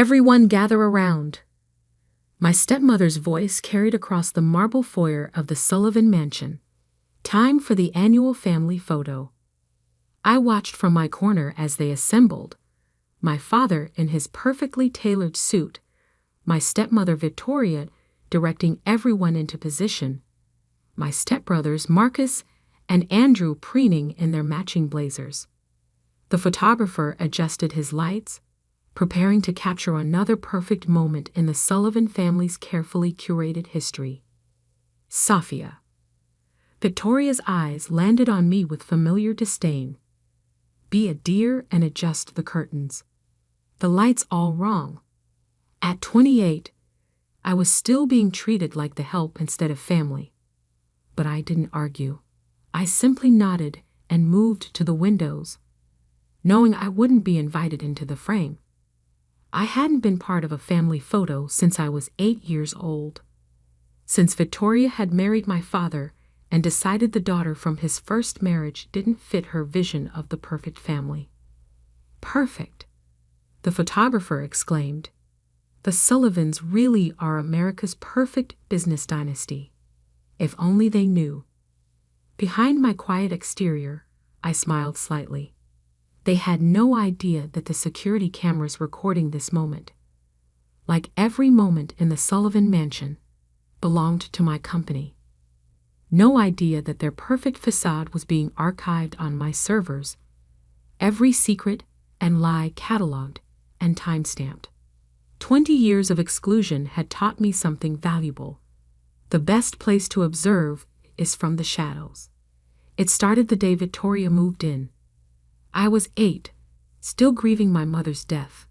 Everyone gather around. My stepmother's voice carried across the marble foyer of the Sullivan mansion. Time for the annual family photo. I watched from my corner as they assembled. My father in his perfectly tailored suit, my stepmother Victoria directing everyone into position, my stepbrothers Marcus and Andrew preening in their matching blazers. The photographer adjusted his lights, preparing to capture another perfect moment in the Sullivan family's carefully curated history. Sophia. Victoria's eyes landed on me with familiar disdain. Be a dear and adjust the curtains. The light's all wrong. At 28, I was still being treated like the help instead of family. But I didn't argue. I simply nodded and moved to the windows, knowing I wouldn't be invited into the frame. I hadn't been part of a family photo since I was 8 years old. Since Victoria had married my father and decided the daughter from his first marriage didn't fit her vision of the perfect family. Perfect, the photographer exclaimed. The Sullivans really are America's perfect business dynasty. If only they knew. Behind my quiet exterior, I smiled slightly. They had no idea that the security cameras recording this moment, like every moment in the Sullivan mansion, belonged to my company. No idea that their perfect facade was being archived on my servers, every secret and lie cataloged and time-stamped. 20 years of exclusion had taught me something valuable. The best place to observe is from the shadows. It started the day Victoria moved in. I was 8, still grieving my mother's death,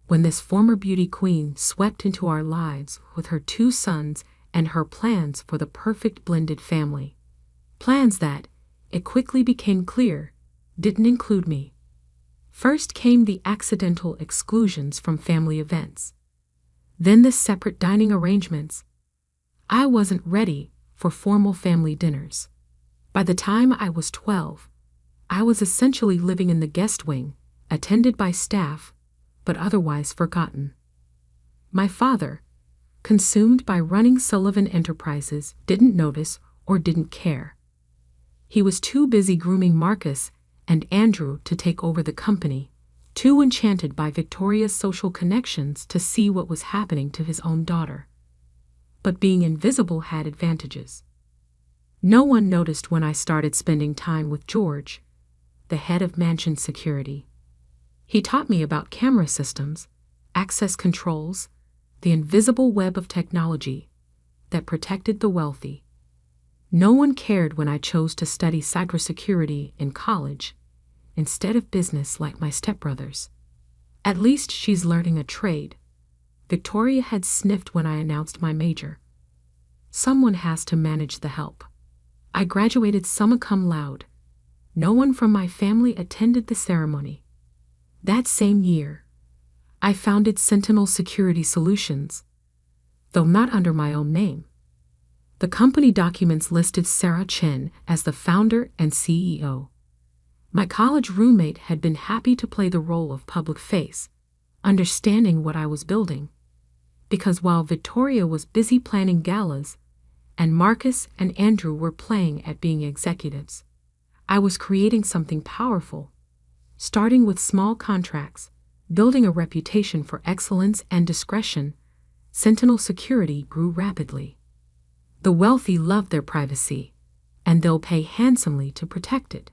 when this former beauty queen swept into our lives with her 2 sons and her plans for the perfect blended family. Plans that, it quickly became clear, didn't include me. First came the accidental exclusions from family events. Then the separate dining arrangements. I wasn't ready for formal family dinners. By the time I was 12, I was essentially living in the guest wing, attended by staff, but otherwise forgotten. My father, consumed by running Sullivan Enterprises, didn't notice or didn't care. He was too busy grooming Marcus and Andrew to take over the company, too enchanted by Victoria's social connections to see what was happening to his own daughter. But being invisible had advantages. No one noticed when I started spending time with George, the head of mansion security. He taught me about camera systems, access controls, the invisible web of technology that protected the wealthy. No one cared when I chose to study cybersecurity in college instead of business like my stepbrothers. At least she's learning a trade. Victoria had sniffed when I announced my major. Someone has to manage the help. I graduated summa cum laude. No one from my family attended the ceremony. That same year, I founded Sentinel Security Solutions, though not under my own name. The company documents listed Sarah Chen as the founder and CEO. My college roommate had been happy to play the role of public face, understanding what I was building. Because while Victoria was busy planning galas, and Marcus and Andrew were playing at being executives, I was creating something powerful, starting with small contracts, building a reputation for excellence and discretion. Sentinel Security grew rapidly. The wealthy love their privacy, and they'll pay handsomely to protect it.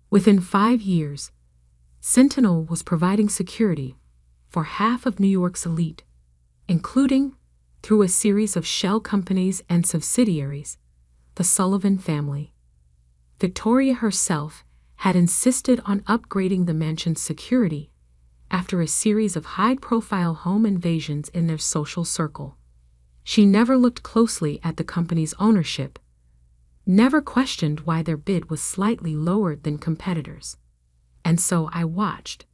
Within 5 years, Sentinel was providing security for half of New York's elite, including, through a series of shell companies and subsidiaries, the Sullivan family. Victoria herself had insisted on upgrading the mansion's security after a series of high-profile home invasions in their social circle. She never looked closely at the company's ownership, never questioned why their bid was slightly lower than competitors. And so I watched.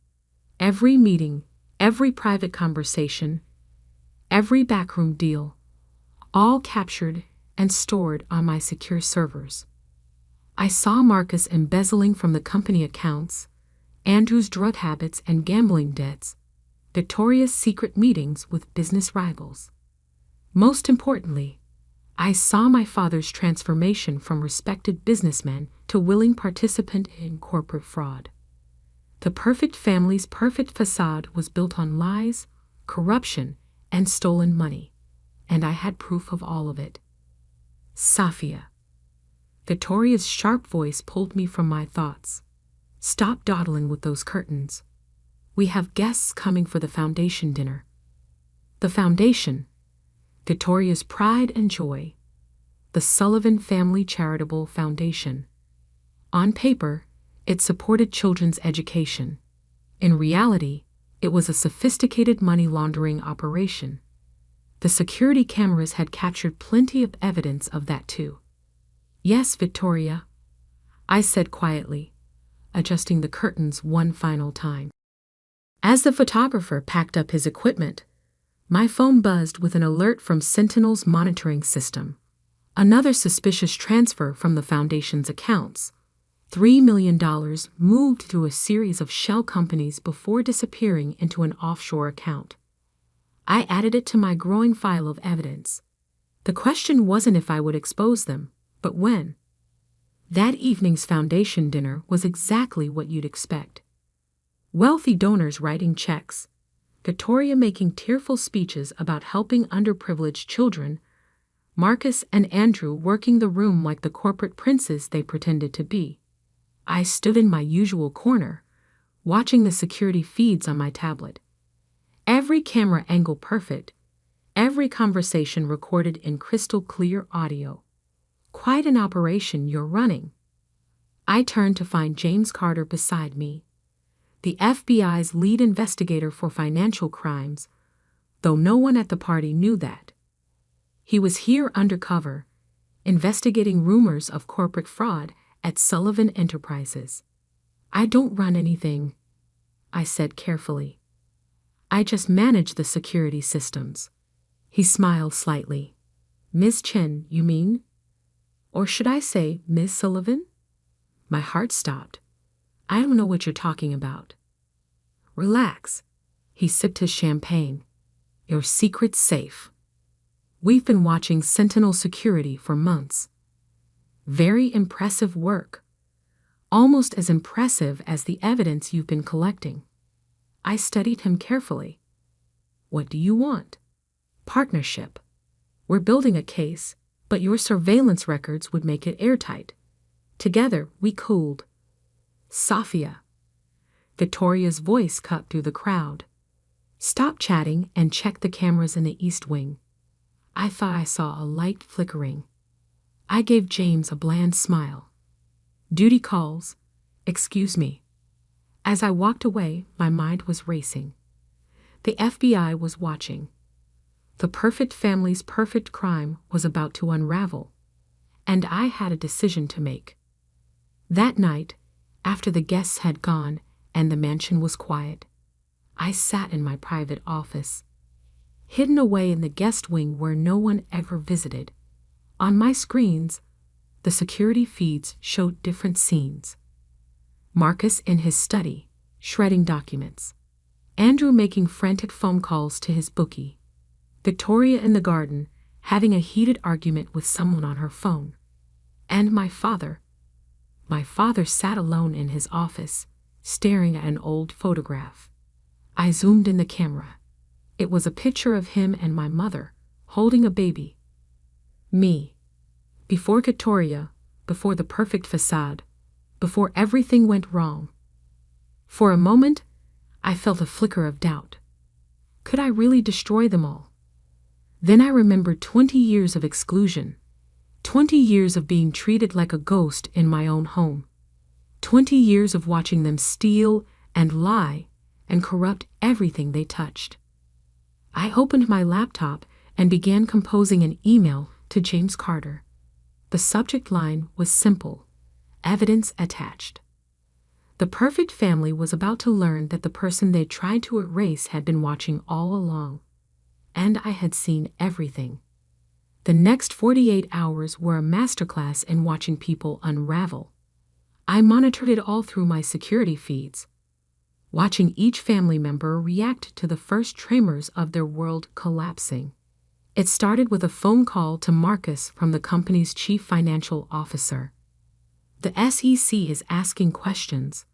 Every meeting, every private conversation, every backroom deal, all captured and stored on my secure servers. I saw Marcus embezzling from the company accounts, Andrew's drug habits and gambling debts, Victoria's secret meetings with business rivals. Most importantly, I saw my father's transformation from respected businessman to willing participant in corporate fraud. The perfect family's perfect facade was built on lies, corruption, and stolen money, and I had proof of all of it. Safia. Victoria's sharp voice pulled me from my thoughts. Stop dawdling with those curtains. We have guests coming for the foundation dinner. The foundation, Victoria's pride and joy, the Sullivan Family Charitable Foundation. On paper, it supported children's education. In reality, it was a sophisticated money laundering operation. The security cameras had captured plenty of evidence of that too. Yes, Victoria, I said quietly, adjusting the curtains one final time. As the photographer packed up his equipment, my phone buzzed with an alert from Sentinel's monitoring system. Another suspicious transfer from the foundation's accounts. $3 million moved through a series of shell companies before disappearing into an offshore account. I added it to my growing file of evidence. The question wasn't if I would expose them, but when. That evening's foundation dinner was exactly what you'd expect. Wealthy donors writing checks, Victoria making tearful speeches about helping underprivileged children, Marcus and Andrew working the room like the corporate princes they pretended to be. I stood in my usual corner, watching the security feeds on my tablet. Every camera angle perfect, every conversation recorded in crystal clear audio. Quite an operation you're running. I turned to find James Carter beside me, the FBI's lead investigator for financial crimes, though no one at the party knew that. He was here undercover, investigating rumors of corporate fraud at Sullivan Enterprises. I don't run anything, I said carefully. I just manage the security systems. He smiled slightly. Ms. Chen, you mean? Or should I say Ms. Sullivan? My heart stopped. I don't know what you're talking about. Relax. He sipped his champagne. Your secret's safe. We've been watching Sentinel Security for months. Very impressive work. Almost as impressive as the evidence you've been collecting. I studied him carefully. What do you want? Partnership. We're building a case, but your surveillance records would make it airtight. Together, we cooled. Safia. Victoria's voice cut through the crowd. Stop chatting and check the cameras in the East Wing. I thought I saw a light flickering. I gave James a bland smile. Duty calls. Excuse me. As I walked away, my mind was racing. The FBI was watching. The perfect family's perfect crime was about to unravel, and I had a decision to make. That night, after the guests had gone and the mansion was quiet, I sat in my private office, hidden away in the guest wing where no one ever visited. On my screens, the security feeds showed different scenes. Marcus in his study, shredding documents. Andrew making frantic phone calls to his bookie. Victoria in the garden, having a heated argument with someone on her phone. And my father. My father sat alone in his office, staring at an old photograph. I zoomed in the camera. It was a picture of him and my mother, holding a baby. Me. Before Victoria, before the perfect facade, before everything went wrong. For a moment, I felt a flicker of doubt. Could I really destroy them all? Then I remembered 20 years of exclusion, 20 years of being treated like a ghost in my own home, 20 years of watching them steal and lie and corrupt everything they touched. I opened my laptop and began composing an email to James Carter. The subject line was simple: evidence attached. The perfect family was about to learn that the person they tried to erase had been watching all along. And I had seen everything. The next 48 hours were a masterclass in watching people unravel. I monitored it all through my security feeds. watching each family member react to the first tremors of their world collapsing. It started with a phone call to Marcus from the company's chief financial officer. The SEC is asking questions.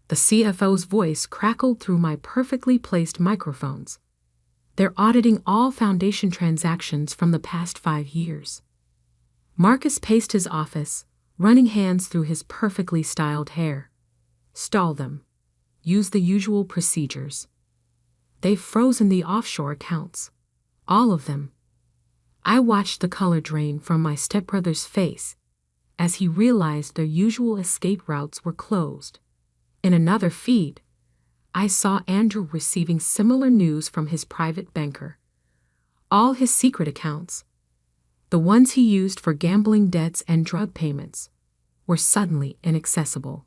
The CFO's voice crackled through my perfectly placed microphones. They're auditing all foundation transactions from the past 5 years. Marcus paced his office, running hands through his perfectly styled hair. Stall them. Use the usual procedures. They've frozen the offshore accounts. All of them. I watched the color drain from my stepbrother's face as he realized their usual escape routes were closed. In another feed, I saw Andrew receiving similar news from his private banker. All his secret accounts, the ones he used for gambling debts and drug payments, were suddenly inaccessible.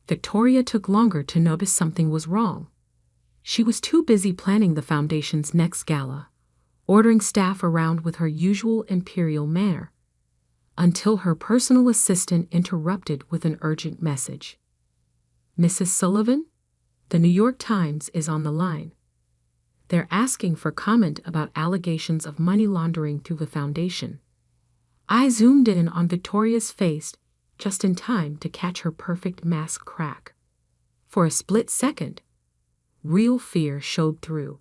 Victoria took longer to notice something was wrong. She was too busy planning the foundation's next gala, ordering staff around with her usual imperial manner, until her personal assistant interrupted with an urgent message. "Mrs. Sullivan, the New York Times is on the line. They're asking for comment about allegations of money laundering through the foundation." I zoomed in on Victoria's face just in time to catch her perfect mask crack. For a split second, real fear showed through.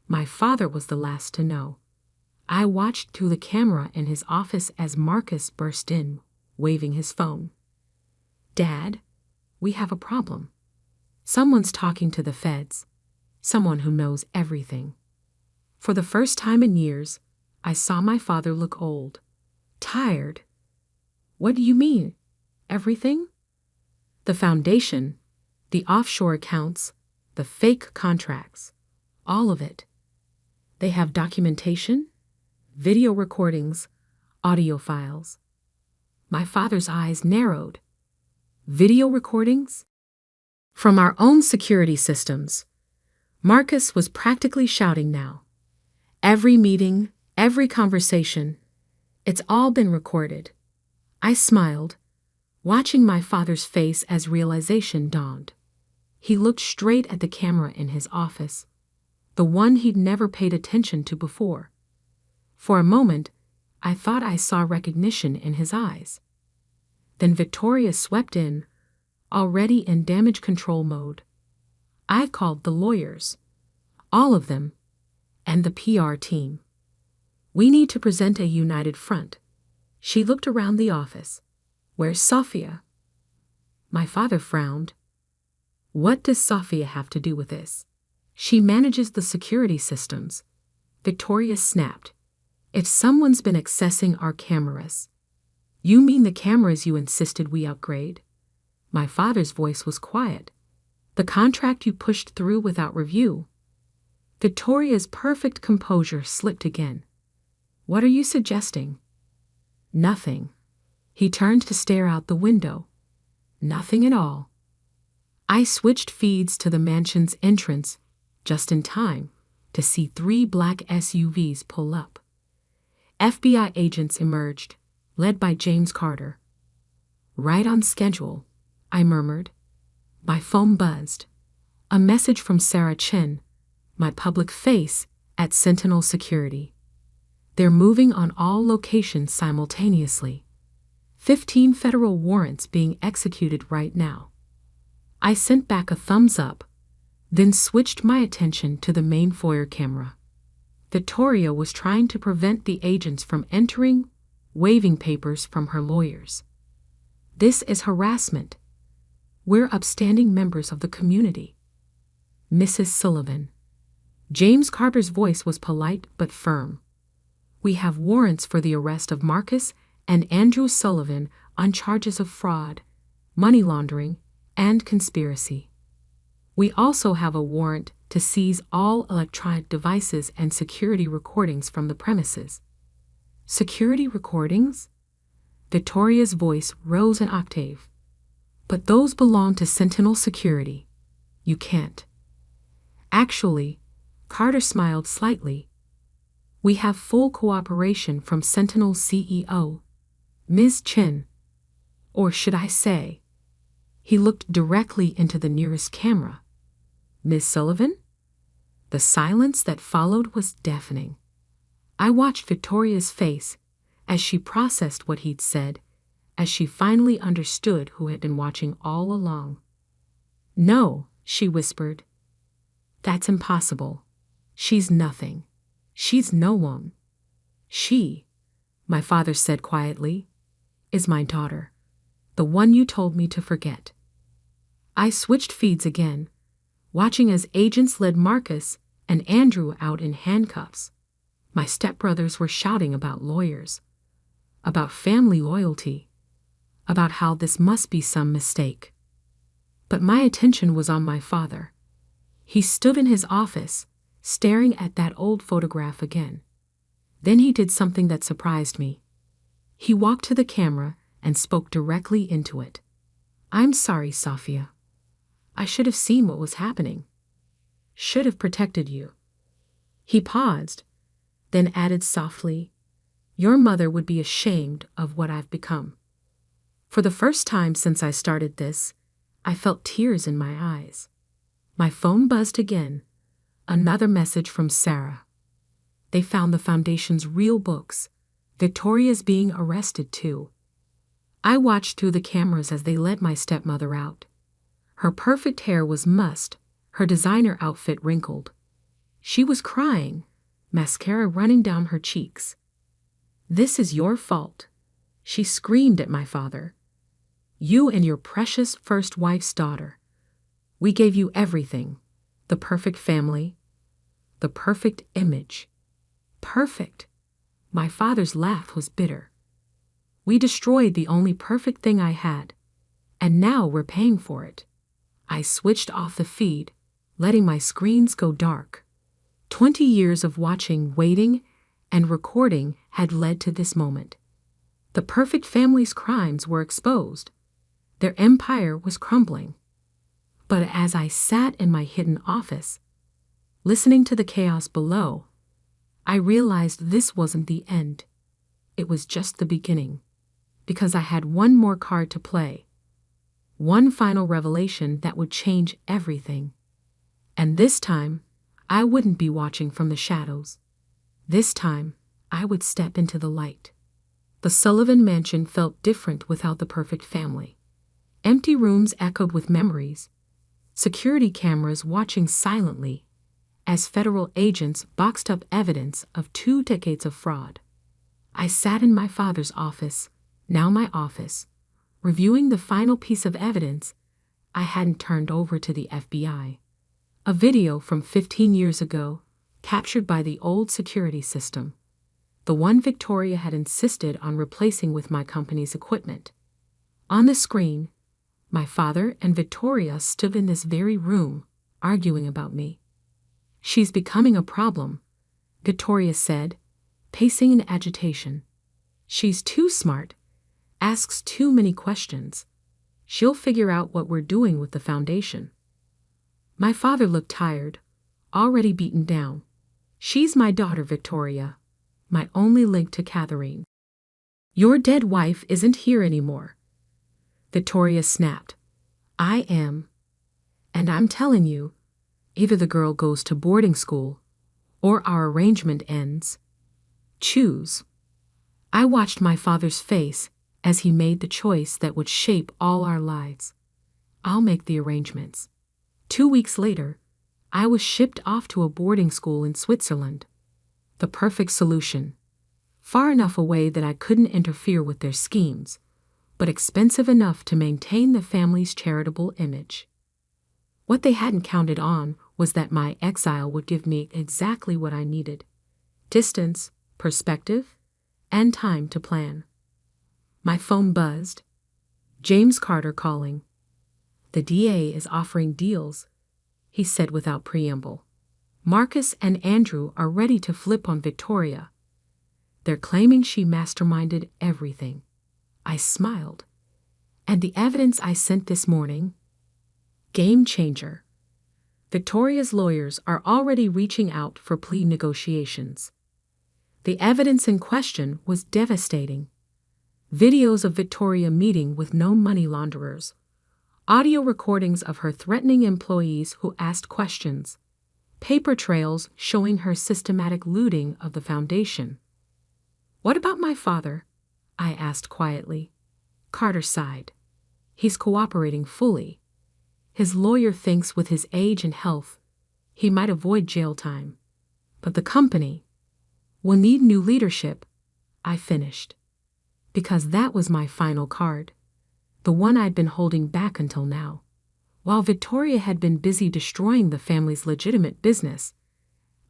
My father was the last to know. I watched through the camera in his office as Marcus burst in, waving his phone. "Dad, we have a problem. Someone's talking to the feds. Someone who knows everything." For the first time in years, I saw my father look old, tired. "What do you mean? Everything?" "The foundation, the offshore accounts, the fake contracts, all of it. They have documentation, video recordings, audio files." My father's eyes narrowed. "Video recordings?" "From our own security systems." Marcus was practically shouting now. "Every meeting, every conversation, it's all been recorded." I smiled, watching my father's face as realization dawned. He looked straight at the camera in his office, the one he'd never paid attention to before. For a moment, I thought I saw recognition in his eyes. Then Victoria swept in, already in damage control mode. I called the lawyers, all of them, and the PR team. "We need to present a united front." She looked around the office. "Where's Sophia?" My father frowned. "What does Sophia have to do with this?" "She manages the security systems." Victoria snapped. "If someone's been accessing our cameras." "You mean the cameras you insisted we upgrade?" My father's voice was quiet. "The contract you pushed through without review." Victoria's perfect composure slipped again. "What are you suggesting?" "Nothing." He turned to stare out the window. "Nothing at all." I switched feeds to the mansion's entrance just in time to see 3 black SUVs pull up. FBI agents emerged, led by James Carter. "Right on schedule," I murmured. My phone buzzed. A message from Sarah Chin, my public face at Sentinel Security. "They're moving on all locations simultaneously. 15 federal warrants being executed right now." I sent back a thumbs up, then switched my attention to the main foyer camera. Victoria was trying to prevent the agents from entering, waving papers from her lawyers. "This is harassment. We're upstanding members of the community." "Mrs. Sullivan." James Carter's voice was polite but firm. "We have warrants for the arrest of Marcus and Andrew Sullivan on charges of fraud, money laundering, and conspiracy. We also have a warrant to seize all electronic devices and security recordings from the premises." "Security recordings?" Victoria's voice rose an octave. "But those belong to Sentinel Security. You can't." "Actually," Carter smiled slightly, "we have full cooperation from Sentinel's CEO, Ms. Chin. Or should I say?" He looked directly into the nearest camera. Miss Sullivan? The silence that followed was deafening. I watched Victoria's face as she processed what he'd said, as she finally understood who had been watching all along. "No," she whispered. "That's impossible. She's nothing. She's no one. She," my father said quietly, "is my daughter, the one you told me to forget." I switched feeds again, watching as agents led Marcus and Andrew out in handcuffs. My stepbrothers were shouting about lawyers, about family loyalty, about how this must be some mistake. But my attention was on my father. He stood in his office, staring at that old photograph again. Then he did something that surprised me. He walked to the camera and spoke directly into it. "I'm sorry, Sophia. I should have seen what was happening. Should have protected you." He paused, then added softly, "Your mother would be ashamed of what I've become." For the first time since I started this, I felt tears in my eyes. My phone buzzed again. Another message from Sarah. They found the Foundation's real books. Victoria's being arrested too. I watched through the cameras as they led my stepmother out. Her perfect hair was mussed, her designer outfit wrinkled. She was crying, mascara running down her cheeks. "This is your fault," she screamed at my father. "You and your precious first wife's daughter. We gave you everything, the perfect family, the perfect image. Perfect." My father's laugh was bitter. "We destroyed the only perfect thing I had, and now we're paying for it." I switched off the feed, letting my screens go dark. 20 years of watching, waiting, and recording had led to this moment. The perfect family's crimes were exposed. Their empire was crumbling. But as I sat in my hidden office, listening to the chaos below, I realized this wasn't the end. It was just the beginning, because I had one more card to play, one final revelation that would change everything. And this time, I wouldn't be watching from the shadows. This time, I would step into the light. The Sullivan mansion felt different without the perfect family. Empty rooms echoed with memories, security cameras watching silently as federal agents boxed up evidence of 2 decades of fraud. I sat in my father's office, now my office, reviewing the final piece of evidence I hadn't turned over to the FBI. A video from 15 years ago, captured by the old security system, the one Victoria had insisted on replacing with my company's equipment. On the screen, my father and Victoria stood in this very room, arguing about me. "She's becoming a problem," Victoria said, pacing in agitation. "She's too smart, asks too many questions. She'll figure out what we're doing with the Foundation." My father looked tired, already beaten down. "She's my daughter, Victoria, my only link to Catherine. Your dead wife isn't here anymore." Victoria snapped. "I am. And I'm telling you, either the girl goes to boarding school, or our arrangement ends. Choose." I watched my father's face as he made the choice that would shape all our lives. "I'll make the arrangements." 2 weeks later, I was shipped off to a boarding school in Switzerland. The perfect solution. Far enough away that I couldn't interfere with their schemes, but expensive enough to maintain the family's charitable image. What they hadn't counted on was that my exile would give me exactly what I needed: distance, perspective, and time to plan. My phone buzzed. James Carter calling. "The DA is offering deals," he said without preamble. "Marcus and Andrew are ready to flip on Victoria. They're claiming she masterminded everything." I smiled. "And the evidence I sent this morning? Game changer. Victoria's lawyers are already reaching out for plea negotiations." The evidence in question was devastating. Videos of Victoria meeting with known money launderers, audio recordings of her threatening employees who asked questions, paper trails showing her systematic looting of the foundation. "What about my father?" I asked quietly. Carter sighed. "He's cooperating fully. His lawyer thinks with his age and health, he might avoid jail time. But the company will need new leadership," I finished. Because that was my final card, the one I'd been holding back until now. While Victoria had been busy destroying the family's legitimate business,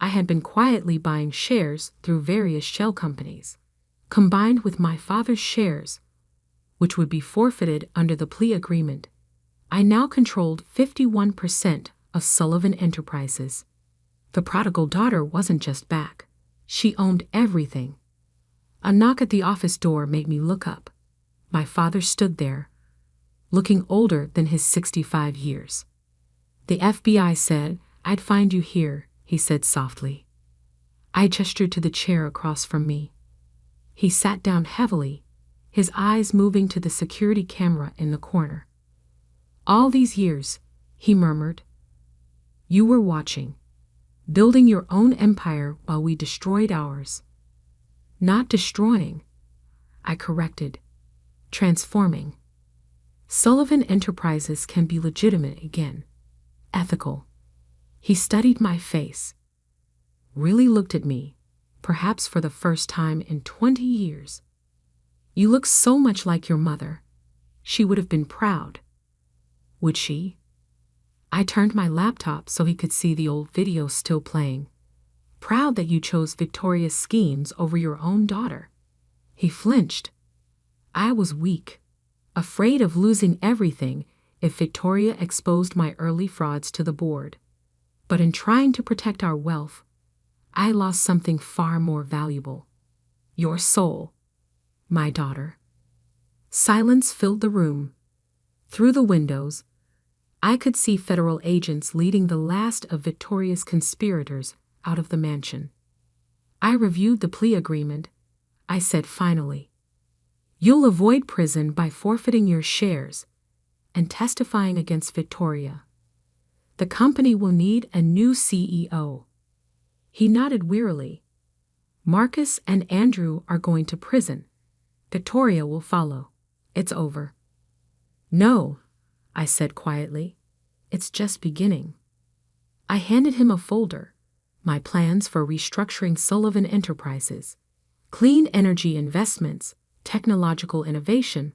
I had been quietly buying shares through various shell companies. Combined with my father's shares, which would be forfeited under the plea agreement, I now controlled 51% of Sullivan Enterprises. The prodigal daughter wasn't just back. She owned everything. A knock at the office door made me look up. My father stood there, looking older than his 65 years. "The FBI said I'd find you here," he said softly. I gestured to the chair across from me. He sat down heavily, his eyes moving to the security camera in the corner. "All these years," he murmured, "you were watching, building your own empire while we destroyed ours." "Not destroying," I corrected, "transforming. Sullivan Enterprises can be legitimate again, ethical." He studied my face, really looked at me, perhaps for the first time in 20 years. "You look so much like your mother. She would have been proud." "Would she?" I turned my laptop so he could see the old video still playing. "Proud that you chose Victoria's schemes over your own daughter." He flinched. I was weak, afraid of losing everything if Victoria exposed my early frauds to the board. But in trying to protect our wealth, I lost something far more valuable. Your soul, my daughter. Silence filled the room. Through the windows, I could see federal agents leading the last of Victoria's conspirators out of the mansion. I reviewed the plea agreement. I said finally, "You'll avoid prison by forfeiting your shares and testifying against Victoria. The company will need a new CEO." He nodded wearily. "Marcus and Andrew are going to prison. Victoria will follow. It's over." "No," I said quietly. "It's just beginning." I handed him a folder, my plans for restructuring Sullivan Enterprises, clean energy investments, technological innovation,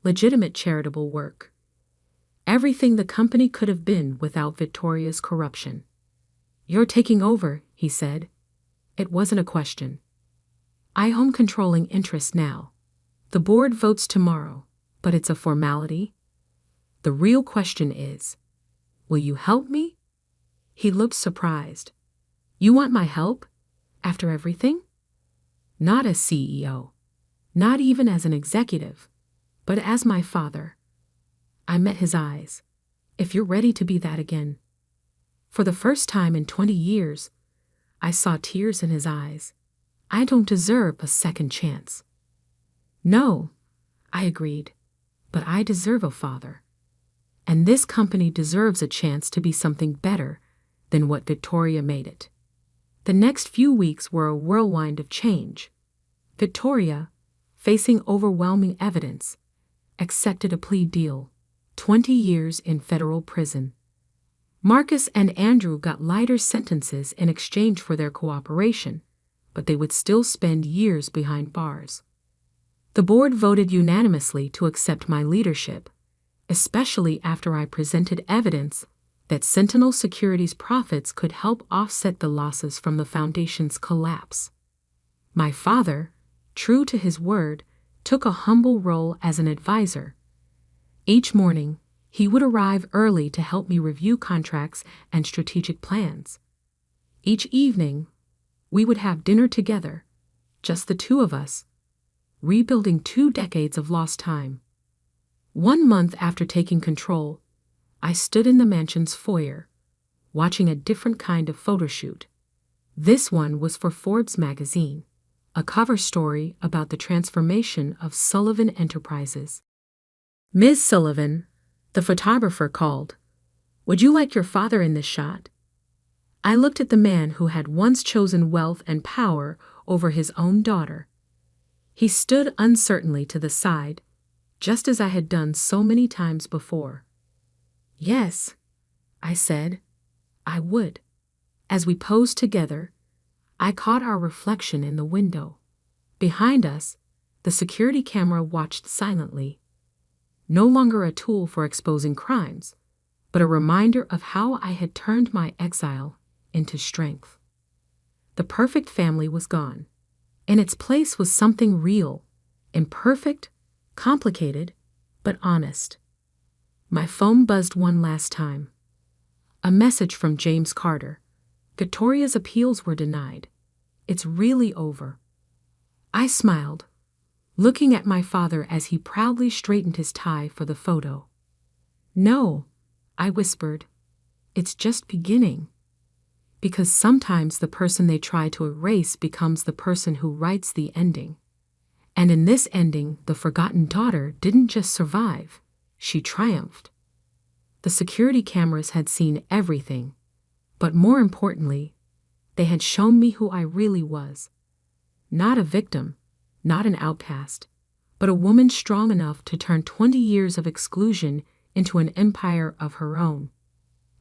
legitimate charitable work. Everything the company could have been without Victoria's corruption. "You're taking over," he said. It wasn't a question. "I own controlling interest now. The board votes tomorrow, but it's a formality. The real question is, will you help me?" He looked surprised. "You want my help? After everything?" "Not as CEO, not even as an executive, but as my father." I met his eyes. "If you're ready to be that again." For the first time in 20 years, I saw tears in his eyes. "I don't deserve a second chance." "No," I agreed, "but I deserve a father. And this company deserves a chance to be something better than what Victoria made it." The next few weeks were a whirlwind of change. Victoria, facing overwhelming evidence, accepted a plea deal, 20 years in federal prison. Marcus and Andrew got lighter sentences in exchange for their cooperation, but they would still spend years behind bars. The board voted unanimously to accept my leadership, especially after I presented evidence that Sentinel Securities' profits could help offset the losses from the foundation's collapse. My father, true to his word, took a humble role as an advisor. Each morning, he would arrive early to help me review contracts and strategic plans. Each evening, we would have dinner together, just the two of us, rebuilding 2 decades of lost time. 1 month after taking control, I stood in the mansion's foyer, watching a different kind of photo shoot. This one was for Forbes magazine, a cover story about the transformation of Sullivan Enterprises. Ms. Sullivan, The photographer called. "Would you like your father in this shot?" I looked at the man who had once chosen wealth and power over his own daughter. He stood uncertainly to the side, just as I had done so many times before. "Yes," I said, "I would." As we posed together, I caught our reflection in the window. Behind us, the security camera watched silently, no longer a tool for exposing crimes, but a reminder of how I had turned my exile into strength. The perfect family was gone. In its place was something real, imperfect, complicated, but honest. My phone buzzed one last time. A message from James Carter. Victoria's appeals were denied. It's really over. I smiled, looking at my father as he proudly straightened his tie for the photo. "No," I whispered, "it's just beginning." Because sometimes the person they try to erase becomes the person who writes the ending. And in this ending, the forgotten daughter didn't just survive, she triumphed. The security cameras had seen everything, but more importantly, they had shown me who I really was. Not a victim, not an outcast, but a woman strong enough to turn 20 years of exclusion into an empire of her own.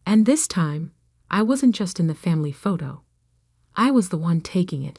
And this time, I wasn't just in the family photo. I was the one taking it.